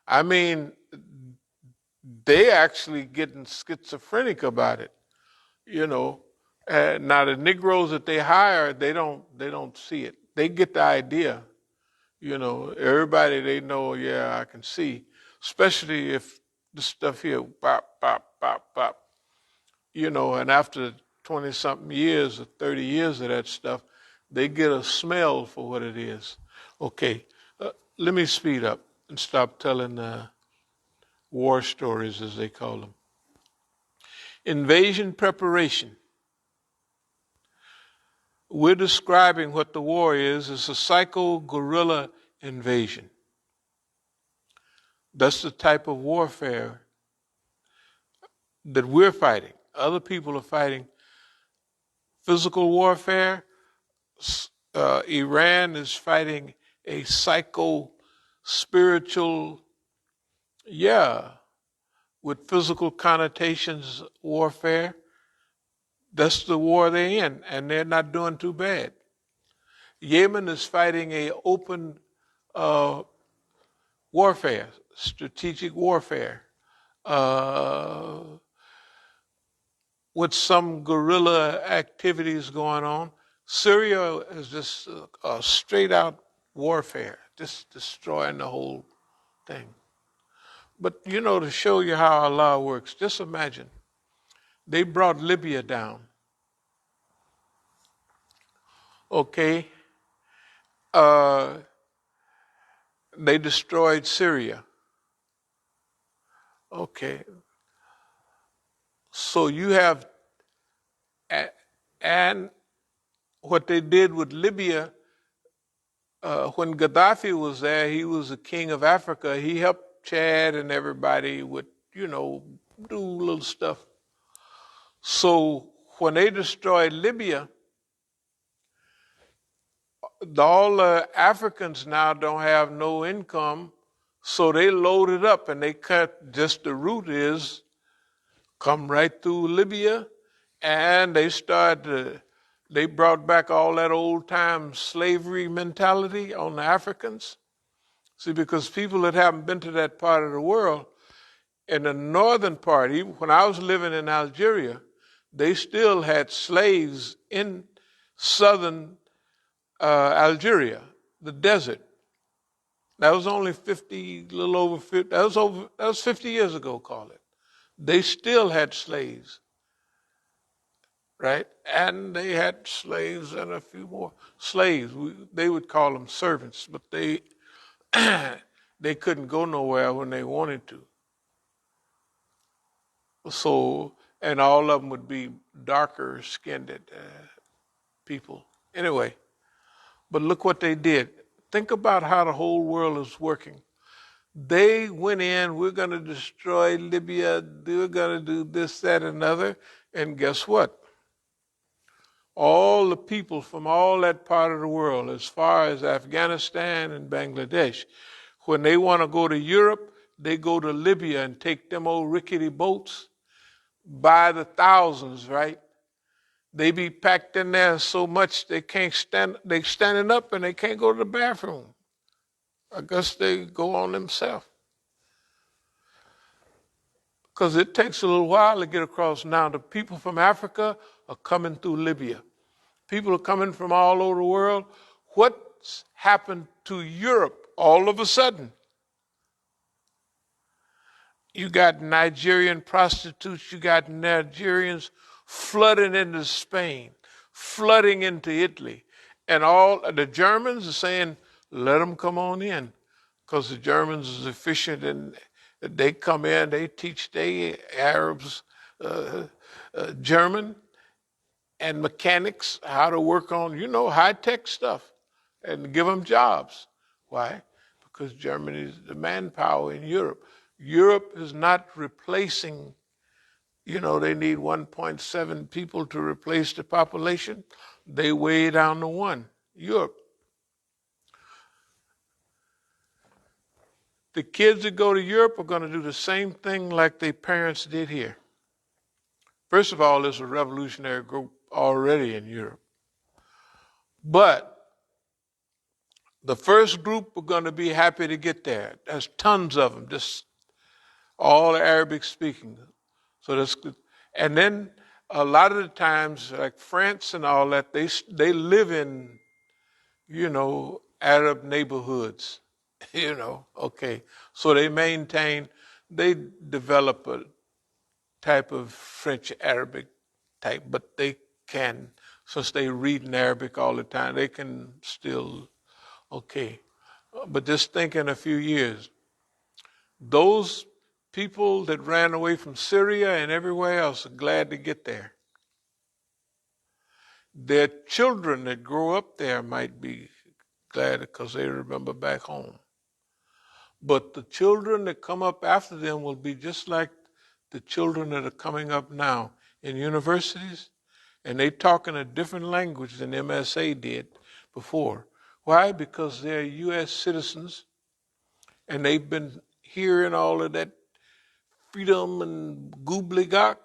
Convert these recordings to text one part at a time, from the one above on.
I mean, they actually getting schizophrenic about it, you know. Now the Negroes that they hire, they don't see it. They get the idea, you know. Everybody they know, yeah, I can see. Especially if the stuff here, pop, pop, pop, pop, you know. And after 20-something years or 30 years of that stuff, they get a smell for what it is. Okay, let me speed up and stop telling war stories, as they call them. Invasion preparation. We're describing what the war is. It's a psycho-guerrilla invasion. That's the type of warfare that we're fighting. Other people are fighting physical warfare. Iran is fighting a psycho-spiritual, with physical connotations warfare. That's the war they're in, and they're not doing too bad. Yemen is fighting a open warfare, strategic warfare, with some guerrilla activities going on. Syria is just a straight out warfare, just destroying the whole thing. But you know, to show you how Allah works, just imagine they brought Libya down. Okay, they destroyed Syria. Okay, so you have, and what they did with Libya, when Gaddafi was there, he was the king of Africa. He helped Chad and everybody with, do little stuff. So when they destroyed Libya, all the Africans now don't have no income, so they loaded up and they cut, just the route is come right through Libya, and they brought back all that old time slavery mentality on the Africans. See, because people that haven't been to that part of the world, in the northern part, even when I was living in Algeria, they still had slaves in southern Algeria, the desert. That was only 50, a little over 50, that was 50 years ago, call it. They still had slaves, right? And they had slaves and a few more slaves. They would call them servants, but they they couldn't go nowhere when they wanted to. So, and all of them would be darker skinned people. Anyway, but look what they did. Think about how the whole world is working. They went in, we're going to destroy Libya, we're going to do this, that, and another. And guess what? All the people from all that part of the world, as far as Afghanistan and Bangladesh, when they want to go to Europe, they go to Libya and take them old rickety boats by the thousands, right? They be packed in there so much they can't stand, they standing up and they can't go to the bathroom. I guess they go on themselves. Because it takes a little while to get across. Now the people from Africa are coming through Libya. People are coming from all over the world. What's happened to Europe all of a sudden? You got Nigerian prostitutes, you got Nigerians flooding into Spain, flooding into Italy. And all the Germans are saying, let them come on in, because the Germans is efficient and they come in, they teach the Arabs German and mechanics how to work on, high-tech stuff and give them jobs. Why? Because Germany is the manpower in Europe. Europe is not replacing, they need 1.7 people to replace the population. They way down to one, Europe. The kids that go to Europe are going to do the same thing like their parents did here. First of all, there's a revolutionary group already in Europe. But The first group are going to be happy to get there. There's tons of them, just all Arabic speaking. So that's good. And then a lot of the times, like France and all that, they live in, Arab neighborhoods, okay. So they develop a type of French Arabic type, but they can, since they read in Arabic all the time, they can still, okay. But just think in a few years, those people that ran away from Syria and everywhere else are glad to get there. Their children that grow up there might be glad because they remember back home. But the children that come up after them will be just like the children that are coming up now in universities, and they talk in a different language than MSA did before. Why? Because they're U.S. citizens, and they've been hearing all of that freedom and gobbledygook,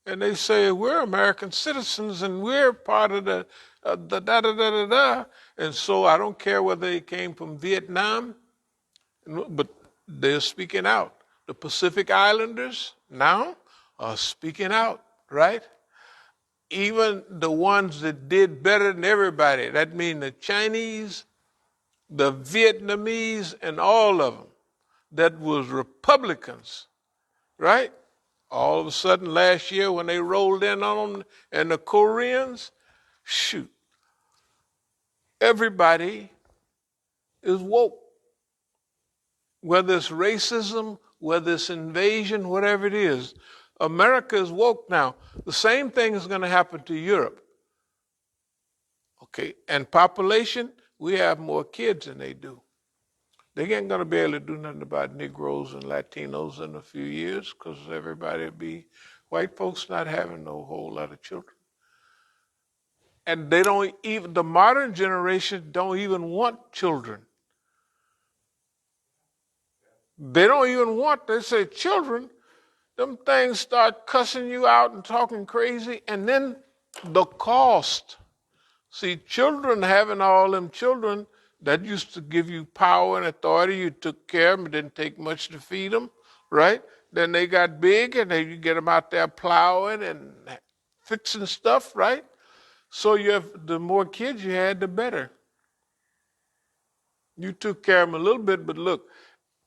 and they say we're American citizens and we're part of the da da da da da. And so I don't care whether they came from Vietnam, but they're speaking out. The Pacific Islanders now are speaking out, right? Even the ones that did better than everybody, that means the Chinese, the Vietnamese, and all of them, that was Republicans, right? All of a sudden last year when they rolled in on them, and the Koreans, shoot, everybody is woke. Whether it's racism, whether it's invasion, whatever it is, America is woke now. The same thing is going to happen to Europe. Okay, and population, we have more kids than they do. They ain't going to be able to do nothing about Negroes and Latinos in a few years because everybody will be, white folks not having no whole lot of children. And they don't even, the modern generation don't even want children. They don't even want, they say children, them things start cussing you out and talking crazy, and then the cost. See, children, having all them children, that used to give you power and authority. You took care of them. It didn't take much to feed them, right? Then they got big, and then you get them out there plowing and fixing stuff, right? So the more kids you had, the better. You took care of them a little bit, but look,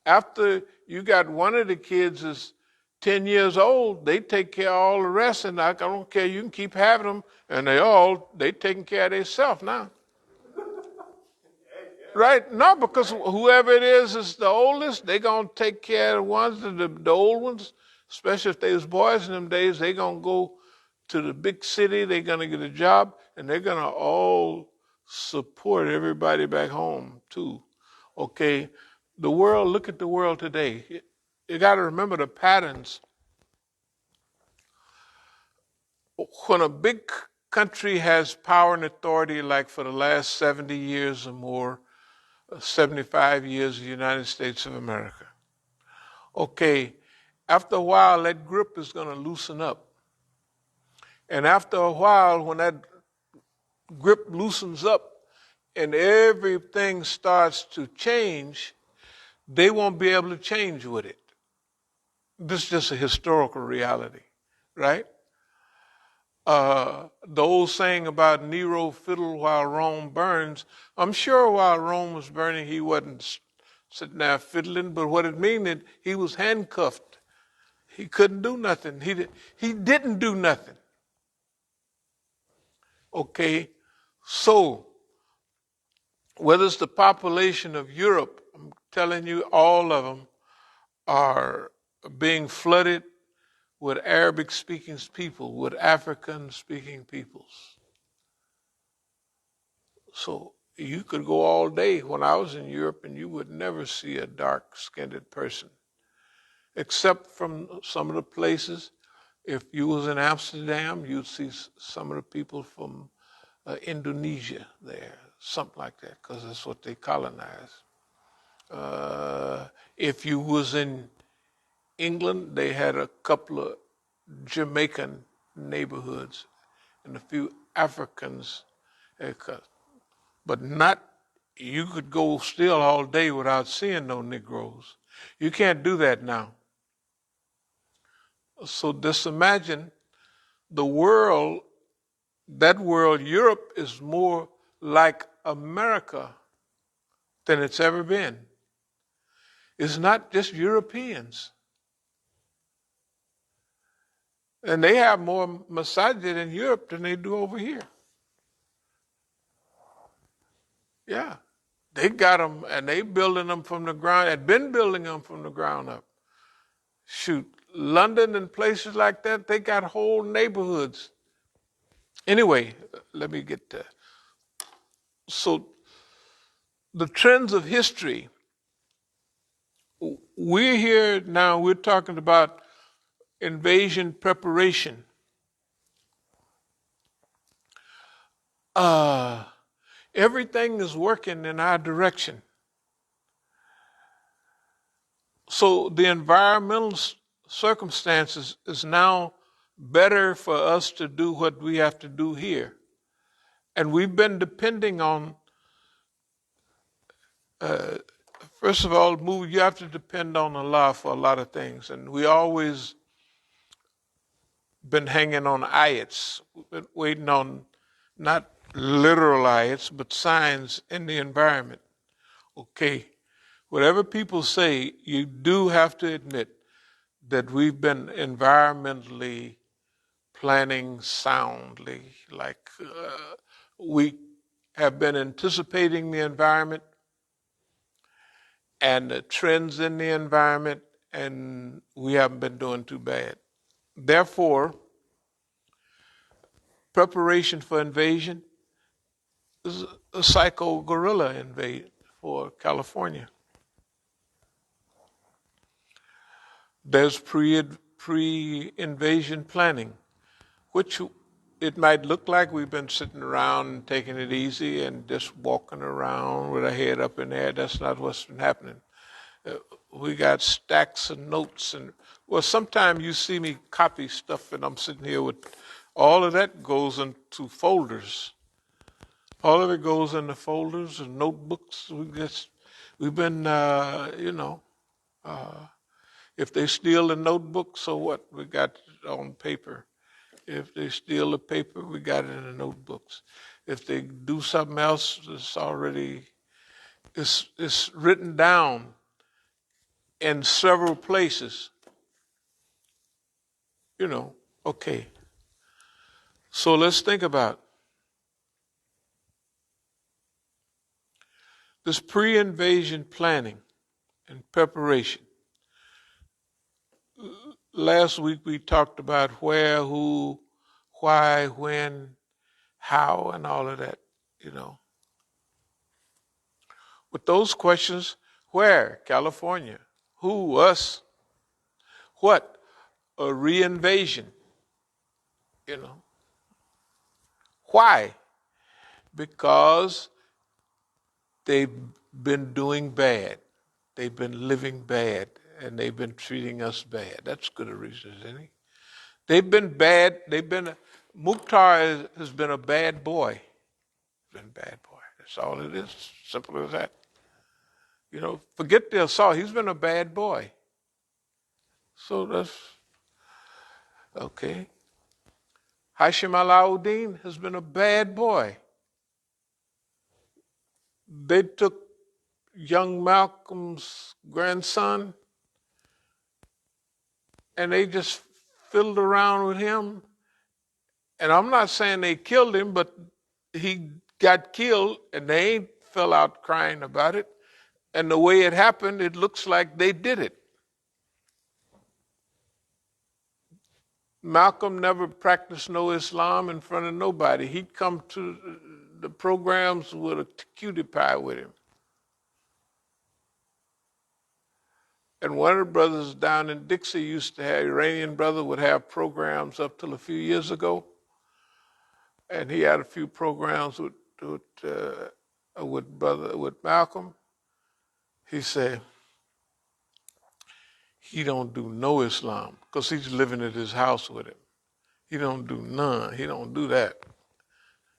after you got one of the kids is 10 years old, they take care of all the rest, and I don't care, you can keep having them, and they taking care of themselves now. Right? No, because whoever it is the oldest, they going to take care of the ones, the old ones, especially if they was boys in them days, they going to go to the big city, they're going to get a job, and they're going to all support everybody back home, too. Okay? The world, look at the world today. You got to remember the patterns. When a big country has power and authority, like for the last 70 years or more, 75 years of the United States of America. Okay, after a while, that grip is going to loosen up. And after a while, when that grip loosens up and everything starts to change, they won't be able to change with it. This is just a historical reality, right? The old saying about Nero fiddle while Rome burns, I'm sure while Rome was burning, he wasn't sitting there fiddling, but what it means is he was handcuffed. He couldn't do nothing. He didn't do nothing. Okay, so whether it's the population of Europe, I'm telling you, all of them are being flooded with Arabic-speaking people, with African-speaking peoples. So you could go all day when I was in Europe and you would never see a dark-skinned person, except from some of the places. If you was in Amsterdam, you'd see some of the people from Indonesia there, something like that, because that's what they colonized. If you was in England, they had a couple of Jamaican neighborhoods and a few Africans, but not you could go still all day without seeing no Negroes. You can't do that now. So just imagine the world, that world, Europe is more like America than it's ever been. It's not just Europeans. And they have more Masjid in Europe than they do over here. Yeah. They got them, and they building them from the ground, had been building them from the ground up. Shoot, London and places like that, they got whole neighborhoods. Anyway, let me get to. So the trends of history, we're here now, we're talking about invasion preparation. Everything is working in our direction. So the environmental circumstances is now better for us to do what we have to do here. And we've been depending on, first of all, you have to depend on Allah for a lot of things. And we always been hanging on ayats, waiting on not literal ayats, but signs in the environment. Okay, whatever people say, you do have to admit that we've been environmentally planning soundly. Like we have been anticipating the environment and the trends in the environment, and we haven't been doing too bad. Therefore, preparation for invasion is a psycho guerrilla invade for California. There's pre-invasion planning, which it might look like we've been sitting around and taking it easy and just walking around with our head up in the air. That's not what's been happening. We got stacks of notes, and well, sometimes you see me copy stuff and I'm sitting here with all of that goes into folders. All of it goes into folders and notebooks. We've been, if they steal the notebook, so what? We got it on paper. If they steal the paper, we got it in the notebooks. If they do something else, it's written down in several places. Okay. So let's think about this pre-invasion planning and preparation. Last week we talked about where, who, why, when, how, and all of that, With those questions, where? California. Who? Us. What? A reinvasion. Why? Because they've been doing bad. They've been living bad, and they've been treating us bad. That's good a reason, isn't it? They've been bad. Mukhtar has been a bad boy. He's been a bad boy. That's all it is. Simple as that. Forget the assault. He's been a bad boy. So that's okay. Hashim Alauddin has been a bad boy. They took young Malcolm's grandson and they just fiddled around with him. And I'm not saying they killed him, but he got killed and they ain't fell out crying about it. And the way it happened, it looks like they did it. Malcolm never practiced no Islam in front of nobody. He'd come to the programs with a cutie pie with him. And one of the brothers down in Dixie used to have, Iranian brother would have programs up till a few years ago. And he had a few programs with Malcolm. He said, he don't do no Islam because he's living at his house with him. He don't do none. He don't do that.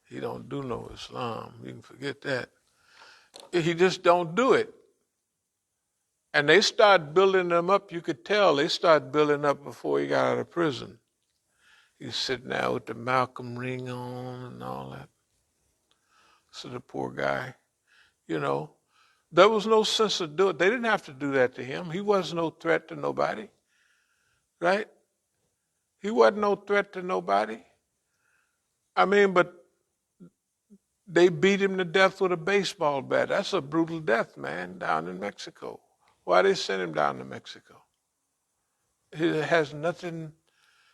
He don't do no Islam. You can forget that. He just don't do it. And they start building them up. You could tell they start building up before he got out of prison. He's sitting there with the Malcolm ring on and all that. So the poor guy, you know, there was no sense of doing it. They didn't have to do that to him. He was no threat to nobody, right? He wasn't no threat to nobody. I mean, but they beat him to death with a baseball bat. That's a brutal death, man, down in Mexico. Why they sent him down to Mexico? It has nothing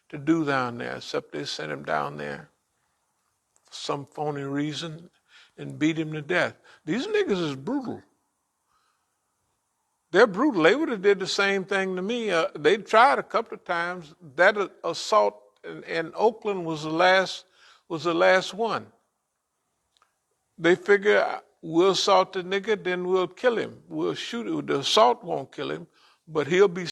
to do down there except they sent him down there for some phony reason and beat him to death. These niggas is brutal. They're brutal. They would have did the same thing to me. They tried a couple of times. That assault in Oakland was the last one. They figure we'll assault the nigga, then we'll kill him. We'll shoot him. The assault won't kill him, but he'll be